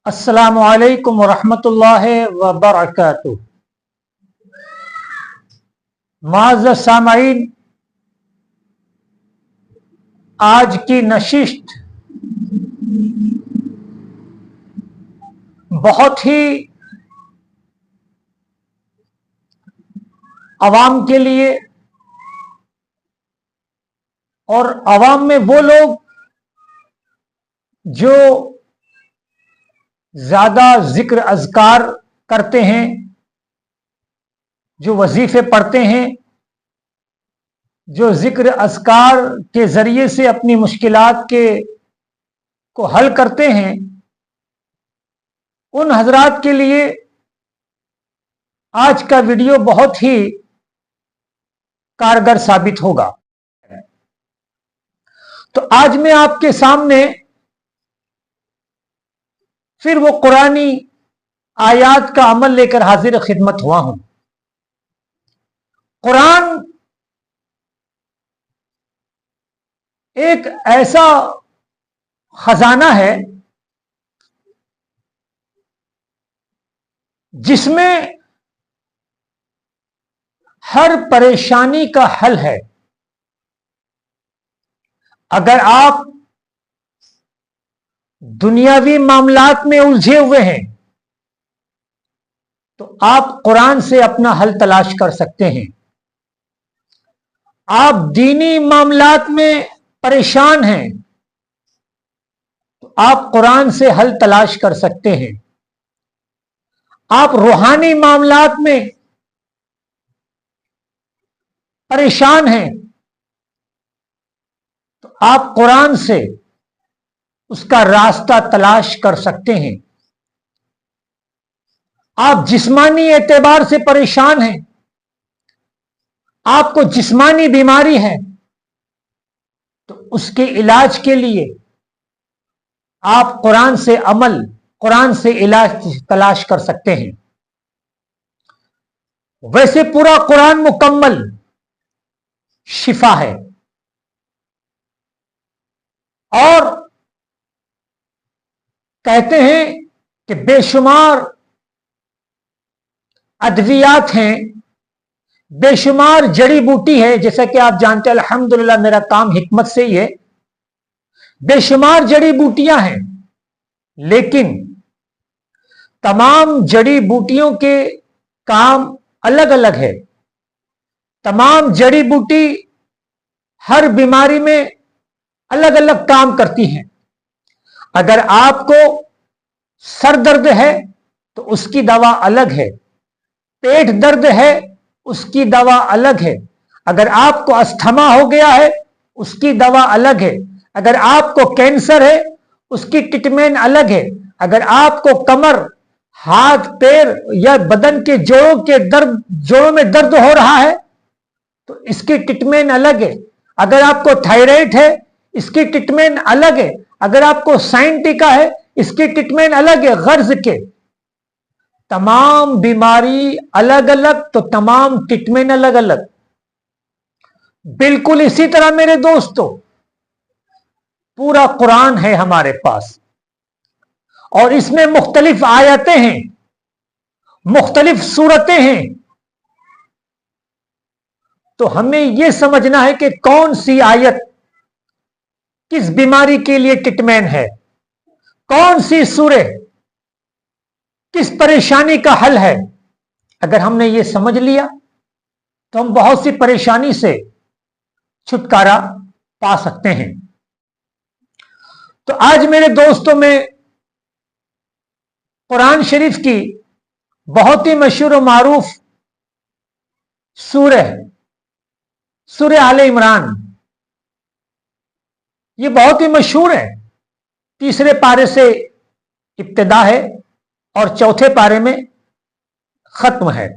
अस्सलामु अलैकुम वरहमतुल्लाहि वबरकातुह। मुअज़्ज़ज़ सामईन, आज की नशिस्त बहुत ही अवाम के लिए और अवाम में वो लोग जो ज्यादा जिक्र अज़कार करते हैं, जो वजीफे पढ़ते हैं, जो जिक्र अज़कार के जरिए से अपनी मुश्किलात को हल करते हैं, उन हजरात के लिए आज का वीडियो बहुत ही कारगर साबित होगा। तो आज मैं आपके सामने फिर वो कुरानी आयात का अमल लेकर हाजिर खिदमत हुआ हूं। कुरान एक ऐसा खजाना है जिसमें हर परेशानी का हल है। अगर आप दुनियावी मामलात में उलझे हुए हैं तो आप कुरान से अपना हल तलाश कर सकते हैं। आप दीनी मामलात में परेशान हैं तो आप कुरान से हल तलाश कर सकते हैं। आप रूहानी मामलात में परेशान हैं तो आप कुरान से उसका रास्ता तलाश कर सकते हैं। आप जिस्मानी एतबार से परेशान हैं, आपको जिस्मानी बीमारी है तो उसके इलाज के लिए आप कुरान से अमल, कुरान से इलाज तलाश कर सकते हैं। वैसे पूरा कुरान मुकम्मल शिफा है और कहते हैं कि बेशुमार अद्वियात हैं, बेशुमार जड़ी बूटी है। जैसा कि आप जानते हैं, अल्हम्दुलिल्लाह मेरा काम हिकमत से ही है। बेशुमार जड़ी बूटियां हैं, लेकिन तमाम जड़ी बूटियों के काम अलग अलग है। तमाम जड़ी बूटी हर बीमारी में अलग अलग काम करती हैं। अगर आपको सर दर्द है तो उसकी दवा अलग है, पेट दर्द है उसकी दवा अलग है, अगर आपको अस्थमा हो गया है उसकी दवा अलग है, अगर आपको कैंसर है उसकी ट्रीटमेंट अलग है, अगर आपको कमर, हाथ, पैर या बदन के जोड़ों में दर्द हो रहा है तो इसकी ट्रीटमेंट अलग है, अगर आपको थायराइड है इसकी ट्रीटमेंट अलग है, अगर आपको साइंटिका है इसकी ट्रीटमेंट अलग है। गर्ज के तमाम बीमारी अलग अलग तो तमाम ट्रीटमेंट अलग अलग। बिल्कुल इसी तरह मेरे दोस्तों पूरा कुरान है हमारे पास और इसमें मुख्तलिफ आयतें हैं, मुख्तलिफ सूरतें हैं। तो हमें यह समझना है कि कौन सी आयत किस बीमारी के लिए ट्रीटमेंट है, कौन सी सूरह किस परेशानी का हल है। अगर हमने ये समझ लिया तो हम बहुत सी परेशानी से छुटकारा पा सकते हैं। तो आज मेरे दोस्तों में कुरान शरीफ की बहुत ही मशहूर और मारूफ सूरह आले इमरान, ये बहुत ही मशहूर है। तीसरे पारे से इब्तिदा है और चौथे पारे में खत्म है।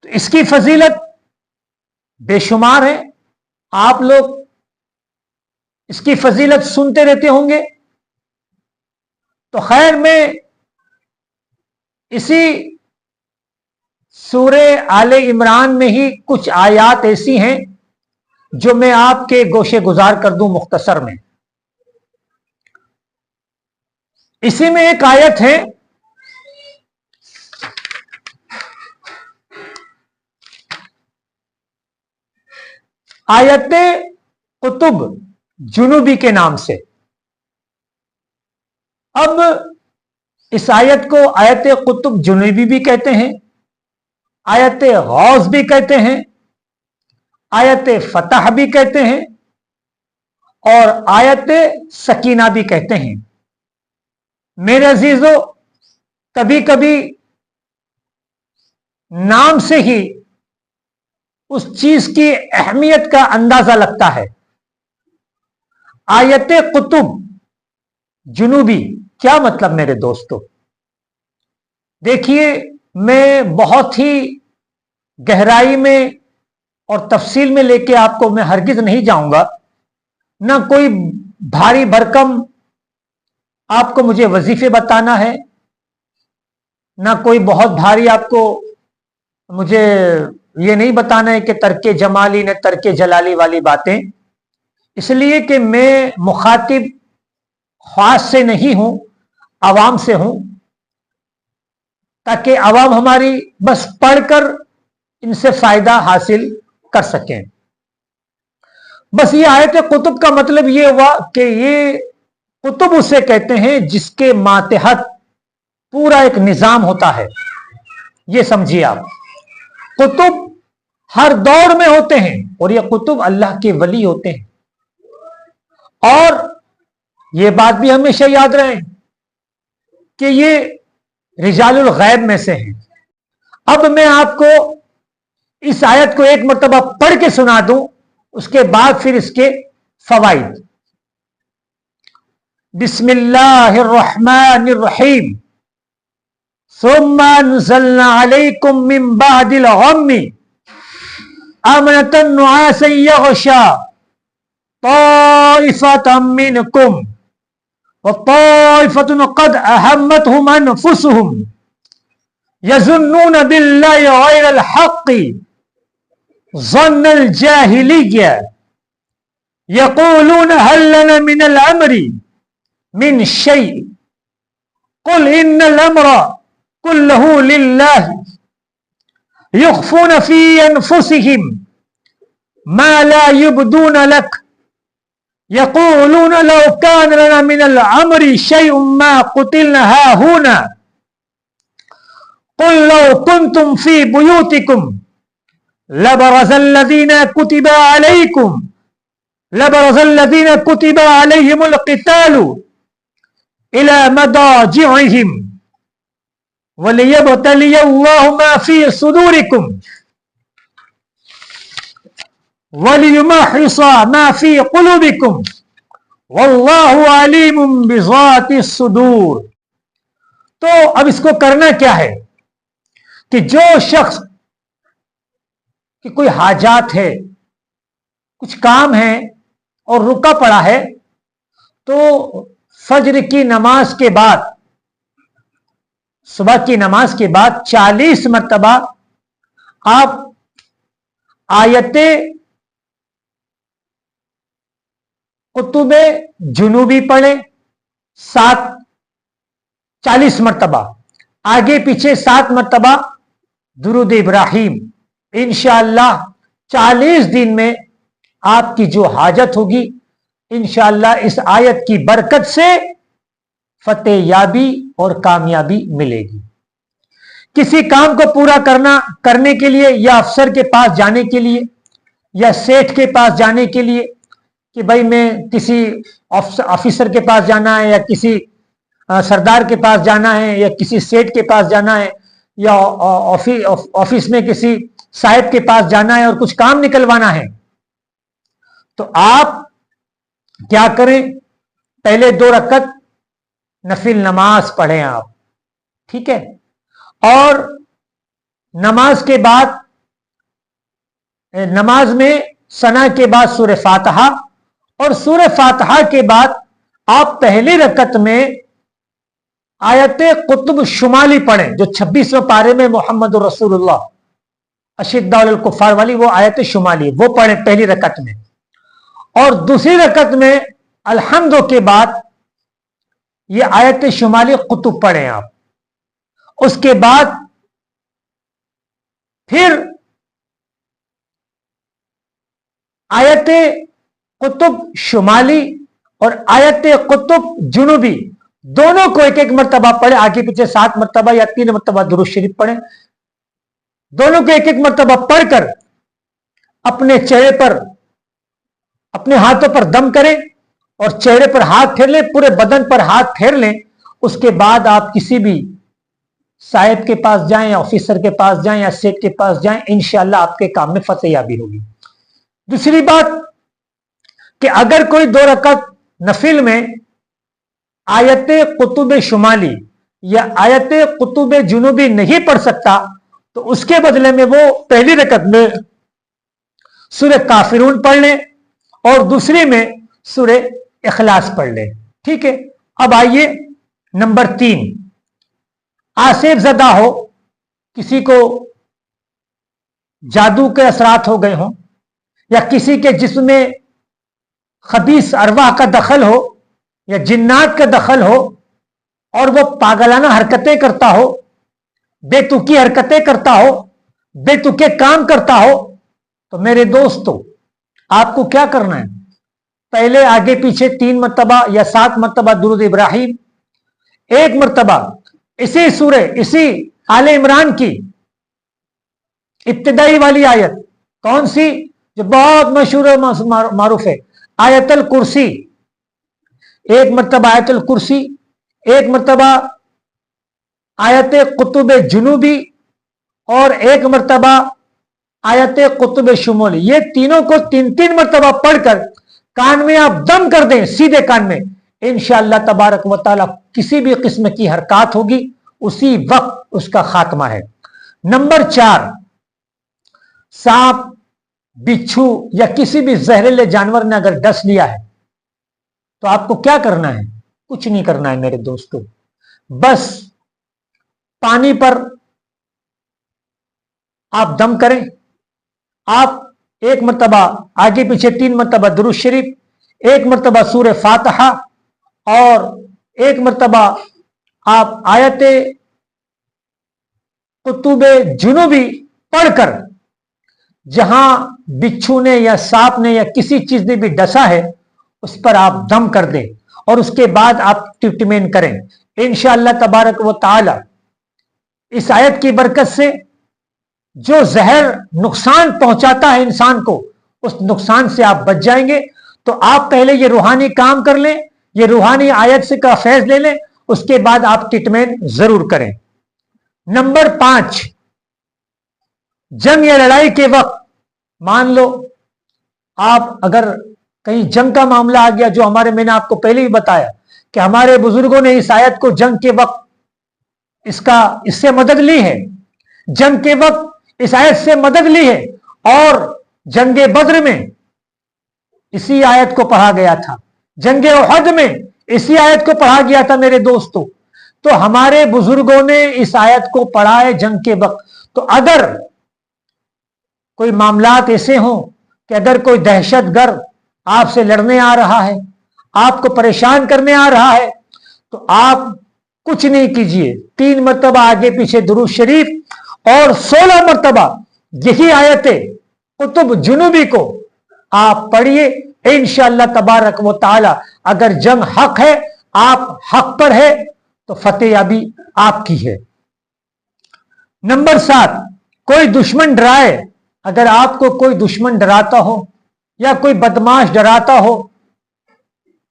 तो इसकी फजीलत बेशुमार है। आप लोग इसकी फजीलत सुनते रहते होंगे। तो खैर, मैं इसी सूरह आले इमरान में ही कुछ आयात ऐसी हैं जो मैं आपके गोशे गुजार कर दूं मुख्तसर में। इसी में एक आयत है, आयत कुतुब जुनूबी के नाम से। अब इस आयत को आयत कुतुब जुनूबी भी कहते हैं, आयत गौस भी कहते हैं, आयत फतह भी कहते हैं और आयत सकीना भी कहते हैं। मेरे अजीजों, कभी कभी नाम से ही उस चीज की अहमियत का अंदाजा लगता है। आयत कुतुब जुनूबी क्या मतलब मेरे दोस्तों? देखिए, मैं बहुत ही गहराई में और तफसील में लेके आपको मैं हरगिज नहीं जाऊंगा, ना कोई भारी भरकम आपको मुझे वजीफे बताना है, ना कोई बहुत भारी आपको मुझे ये नहीं बताना है कि तर्के जमाली ने तर्के जलाली वाली बातें, इसलिए कि मैं मुखातिब खास से नहीं हूं, आवाम से हूं, ताकि आवाम हमारी बस पढ़कर इनसे फायदा हासिल कर सकें। बस ये आयत कुतुब का मतलब ये हुआ कि ये कुतुब उसे कहते हैं जिसके मातहत पूरा एक निजाम होता है। ये समझिए आप, कुतुब हर दौर में होते हैं और ये कुतुब अल्लाह के वली होते हैं। और ये बात भी हमेशा याद रहे कि ये रिजालुल गैब में से हैं। अब मैं आपको इस आयत को एक मरतबा पढ़ के सुना दूं, उसके बाद फिर इसके फवाइद। बिस्मिल्लाहिर्रहमानिर्रहीम। सुम्मा अंज़लना अलैकुम मिन बादिल गम्मि अमनतन नुआसन यग़शा ताइफतम मिनकुम व ताइफतुन क़द अहम्मतहुम अनफुसुहुम यज़ुन्नून बिल्लाहि गैरल हक़्क़ि ज़न्नल जाहिलिय्या यक़ूलून हल लना मिनल अम्रि मिन शै कुल इन्नल अम्रा कुल्लहु लिल्लाहि युख्फून फी अनफुसिहिम मा ला युब्दून लक यक़ूलून लौ कान लना मिनल अम्रि शैउन मा कुतिलना हाहुना कुल लौ कुंतुम फी बुयूतिकुम लबरज़ल्लज़ीना कुतिबा अलैहिमुल क़ितालु इला मदाजिअहिम वलियब्तलियल्लाहु मा फी सुदूरिकुम वलियुमहिसा मा फी कुलूबिकुम वल्लाहु अलीमुम बिज़ातिस सुदूर। तो अब इसको करना क्या है कि जो शख्स कि कोई हाजात है, कुछ काम है और रुका पड़ा है, तो फज्र की नमाज के बाद, सुबह की नमाज के बाद 40 मरतबा आप आयत कुतुबे जुनूबी पढ़ें 40 मरतबा, आगे पीछे 7 मरतबा दुरूद इब्राहिम। इंशाअल्लाह 40 दिन में आपकी जो हाजत होगी, इंशाअल्लाह इस आयत की बरकत से फतेह याबी और कामयाबी मिलेगी। किसी काम को पूरा करने के लिए, या अफसर के पास जाने के लिए, या सेठ के पास जाने के लिए कि भाई मैं किसी ऑफिसर के पास जाना है, या किसी सरदार के पास जाना है, या किसी सेठ के पास जाना है, या ऑफिस में किसी साहिब के पास जाना है और कुछ काम निकलवाना है, तो आप क्या करें? पहले 2 रकत नफिल नमाज पढ़ें आप, ठीक है? और नमाज के बाद, नमाज में सना के बाद सूरह फातिहा, और सूरह फातिहा के बाद आप पहली रकत में आयत कुतुब शुमाली पढ़ें, जो 26वें पारे में मोहम्मद रसूलुल्लाह अशिद्दा अलल कुफ़ार वाली वो आयत शुमाली, वो पढ़ें पहली रकत में। और दूसरी रकत में अलहम्दो के बाद ये आयत शुमाली कुतुब पढ़ें आप। उसके बाद फिर आयत कुतुब शुमाली और आयत कुतुब जुनूबी दोनों को एक एक मरतबा पढ़े, आगे पीछे 7 मरतबा या 3 मरतबा दुरूद शरीफ पढ़े। दोनों को एक एक मरतबा पढ़कर अपने चेहरे पर, अपने हाथों पर दम करें और चेहरे पर हाथ फेर लें, पूरे बदन पर हाथ फेर लें। उसके बाद आप किसी भी साहिब के पास जाएं या ऑफिसर के पास जाएं या सेठ के पास जाएं, इंशाअल्लाह आपके काम में फतेहयाबी होगी। दूसरी बात कि अगर कोई 2 रकात नफिल में आयत कुतुब शुमाली या आयत कुतुब जुनूबी नहीं पढ़ सकता, तो उसके बदले में वो पहली रकत में सूरह काफिरून पढ़ लें और दूसरी में सूरह इखलास पढ़ लें। ठीक है। अब आइए नंबर 3, आसिफ ज़दा हो, किसी को जादू के असरात हो गए हों या किसी के जिस्म में खबीस अरवाह का दखल हो या जिन्नात का दखल हो और वो पागलाना हरकतें करता हो, बेतुकी हरकतें करता हो, बेतुके काम करता हो, तो मेरे दोस्तों आपको क्या करना है? पहले आगे पीछे 3 मरतबा या 7 मरतबा दुरूद इब्राहिम, 1 मरतबा इसी सूरह, इसी आले इमरान की इब्तिदाई वाली आयत, कौन सी जो बहुत मशहूर और मारूफ है, आयतल कुर्सी, 1 मरतबा आयतल कुर्सी, 1 मरतबा आयत कुतुब जुनूबी और 1 मरतबा आयत कुतुब शुमूली। ये तीनों को 3-3 मरतबा पढ़कर कान में आप दम कर दें, सीधे कान में, इंशाअल्लाह तबारक व तआला किसी भी किस्म की हरकत होगी उसी वक्त उसका खात्मा है। नंबर 4, सांप, बिच्छू या किसी भी जहरीले जानवर ने अगर डस लिया है तो आपको क्या करना है? कुछ नहीं करना है मेरे दोस्तों, बस पानी पर आप दम करें। आप 1 मरतबा आगे पीछे 3 मरतबा दुरूद शरीफ, 1 मरतबा सूरह फातिहा और 1 मरतबा आप आयत कुतुब जुनूबी पढ़कर जहां बिच्छू ने या सांप ने या किसी चीज ने भी डसा है उस पर आप दम कर दें और उसके बाद आप ट्रीटमेंट करें। इंशाअल्लाह तबारक व तआला इस आयत की बरकत से जो जहर नुकसान पहुंचाता है इंसान को, उस नुकसान से आप बच जाएंगे। तो आप पहले ये रूहानी काम कर लें, ये रूहानी आयत से का फैज ले लें, उसके बाद आप ट्रीटमेंट जरूर करें। नंबर 5, जंग या लड़ाई के वक्त मान लो आप अगर कहीं जंग का मामला आ गया, जो मैंने आपको पहले ही बताया कि हमारे बुजुर्गों ने इस आयत को जंग के वक्त इससे मदद ली है, जंग के वक्त इस आयत से मदद ली है और जंगे बद्र में इसी आयत को पढ़ा गया था, जंगे उहद में इसी आयत को पढ़ा गया था मेरे दोस्तों। तो हमारे बुजुर्गों ने इस आयत को पढ़ा है जंग के वक्त। तो अगर कोई मामलात ऐसे हों कि अगर कोई दहशतगर्द आपसे लड़ने आ रहा है, आपको परेशान करने आ रहा है, तो आप कुछ नहीं कीजिए, 3 मरतबा आगे पीछे दुरूद शरीफ और 16 मरतबा यही आयतें कुतुब जुनूबी को आप पढ़िए। इंशाअल्लाह तबारक व तआला अगर जंग हक है, आप हक पर है, तो फतेहयाबी आपकी है। नंबर 7, कोई दुश्मन डराए, अगर आपको कोई दुश्मन डराता हो या कोई बदमाश डराता हो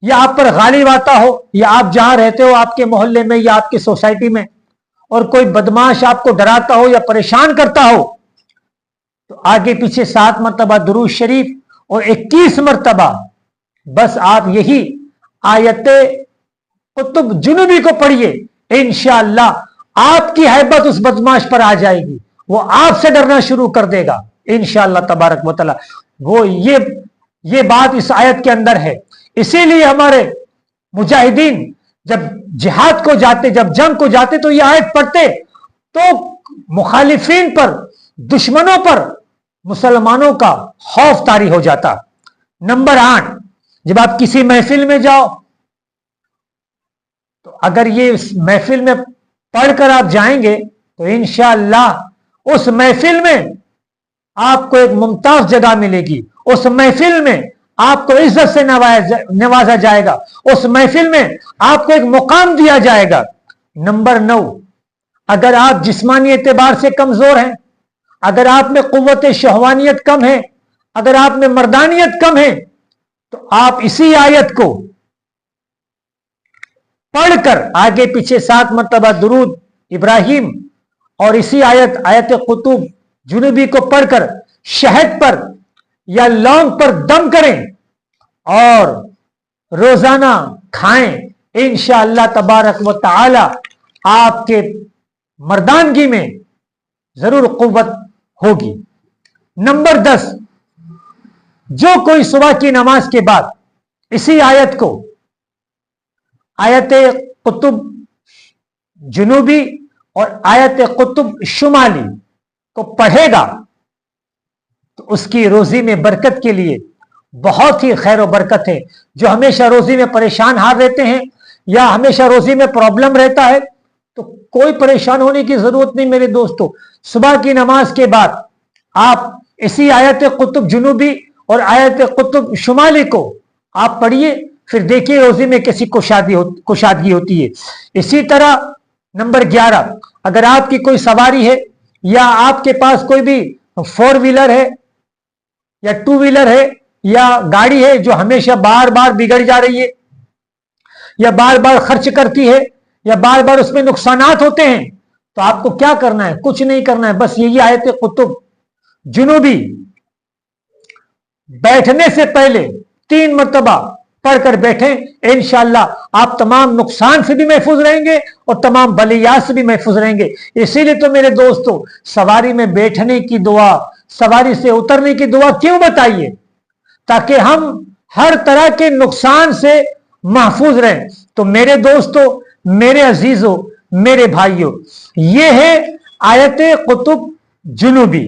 या आप पर गालिब आता हो, या आप जहां रहते हो आपके मोहल्ले में या आपकी सोसाइटी में और कोई बदमाश आपको डराता हो या परेशान करता हो, तो आगे पीछे 7 मरतबा दुरूद शरीफ और 21 मरतबा बस आप यही आयत कुतुब जुनूबी को पढ़िए। इंशाअल्लाह आपकी हैबत उस बदमाश पर आ जाएगी, वो आपसे डरना शुरू कर देगा इंशाअल्लाह तबारक व तआला। वो ये बात इस आयत के अंदर है। इसीलिए हमारे मुजाहिदीन जब जिहाद को जाते, जब जंग को जाते, तो ये आयत पढ़ते तो मुखालिफिन पर, दुश्मनों पर मुसलमानों का खौफ तारी हो जाता। नंबर 8, जब आप किसी महफिल में जाओ तो अगर ये इस महफिल में पढ़कर आप जाएंगे तो इंशाअल्लाह उस महफिल में आपको एक मुमताज जगह मिलेगी, उस महफिल में आपको इज्जत से नवाजा जाएगा, उस महफिल में आपको एक मुकाम दिया जाएगा। नंबर 9, अगर आप जिस्मानी एतबार से कमजोर हैं, अगर आप में कुव्वत शहवानियत कम है, अगर आप में मर्दानियत कम है, तो आप इसी आयत को पढ़कर आगे पीछे 7 मरतबा दुरूद इब्राहिम और इसी आयत कुतुब जुनूबी को पढ़कर शहद पर या लौंग पर दम करें और रोजाना खाएं। इंशाअल्लाह तबारक व तआला आपके मर्दानगी में जरूर कुव्वत होगी। नंबर 10, जो कोई सुबह की नमाज के बाद इसी आयत को, आयत कुतुब जुनूबी और आयत कुतुब शुमाली को पढ़ेगा तो उसकी रोजी में बरकत के लिए बहुत ही खैर व बरकत है। जो हमेशा रोजी में परेशान हार रहते हैं या हमेशा रोजी में प्रॉब्लम रहता है, तो कोई परेशान होने की जरूरत नहीं मेरे दोस्तों। सुबह की नमाज के बाद आप इसी आयत कुतुब जुनूबी और आयत कुतुब शुमाली को आप पढ़िए, फिर देखिए रोजी में कैसी कुशादगी होती है। इसी तरह नंबर 11, अगर आपकी कोई सवारी है या आपके पास कोई भी 4 व्हीलर है या 2 व्हीलर है या गाड़ी है जो हमेशा बार बार बिगड़ जा रही है या बार बार खर्च करती है या बार बार उसमें नुकसानात होते हैं, तो आपको क्या करना है? कुछ नहीं करना है, बस यही आयत कुतुब जुनूबी बैठने से पहले 3 मरतबा पढ़कर बैठें। इंशाअल्लाह आप तमाम नुकसान से भी महफूज रहेंगे और तमाम बलियात से भी महफूज रहेंगे। इसीलिए तो मेरे दोस्तों, सवारी में बैठने की दुआ, सवारी से उतरने की दुआ क्यों बताइए? ताकि हम हर तरह के नुकसान से महफूज रहें। तो मेरे दोस्तों, मेरे अजीजों, मेरे भाइयों, ये है आयत कुतुब जुनूबी